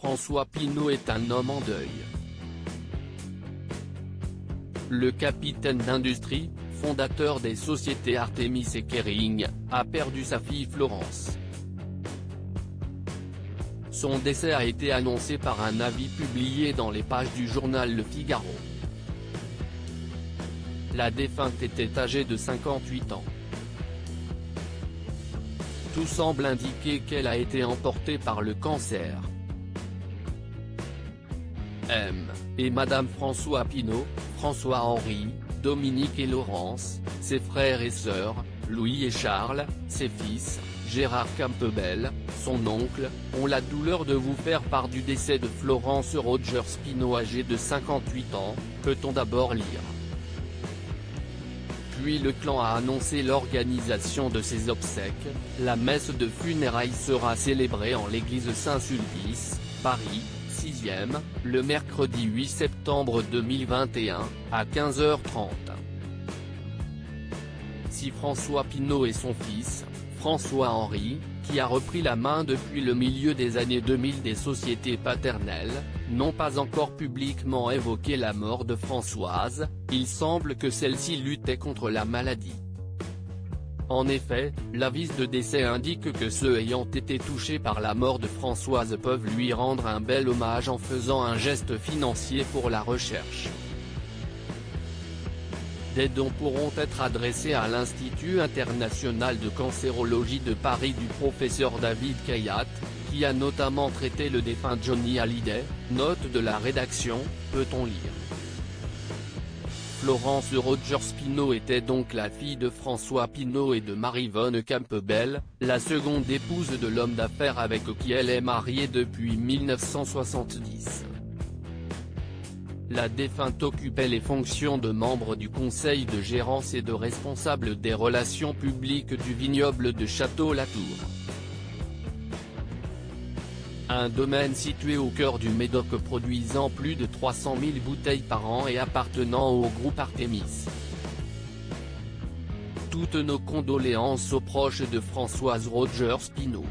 François Pinault est un homme en deuil. Le capitaine d'industrie, fondateur des sociétés Artemis et Kering, a perdu sa fille Florence. Son décès a été annoncé par un avis publié dans les pages du journal Le Figaro. La défunte était âgée de 58 ans. Tout semble indiquer qu'elle a été emportée par le cancer. M. et Madame François Pinault, François-Henri, Dominique et Laurence, ses frères et sœurs, Louis et Charles, ses fils, Gérard Campbell, son oncle, ont la douleur de vous faire part du décès de Florence Rogers Pinault âgée de 58 ans, peut-on d'abord lire. Puis le clan a annoncé l'organisation de ses obsèques. La messe de funérailles sera célébrée en l'église Saint-Sulpice, Paris, 6e, le mercredi 8 septembre 2021, à 15h30. Si François Pinault et son fils, François-Henri, qui a repris la main depuis le milieu des années 2000 des sociétés paternelles, n'ont pas encore publiquement évoqué la mort de Françoise, il semble que celle-ci luttait contre la maladie. En effet, l'avis de décès indique que ceux ayant été touchés par la mort de Françoise peuvent lui rendre un bel hommage en faisant un geste financier pour la recherche. Des dons pourront être adressés à l'Institut international de cancérologie de Paris du professeur David Kayat, qui a notamment traité le défunt Johnny Hallyday, note de la rédaction, peut-on lire. Florence Rogers Pinault était donc la fille de François Pinault et de Maryvonne Campbell, la seconde épouse de l'homme d'affaires avec qui elle est mariée depuis 1970. La défunte occupait les fonctions de membre du conseil de gérance et de responsable des relations publiques du vignoble de Château-Latour. Un domaine situé au cœur du Médoc produisant plus de 300 000 bouteilles par an et appartenant au groupe Artemis. Toutes nos condoléances aux proches de Françoise Rogers Pinault.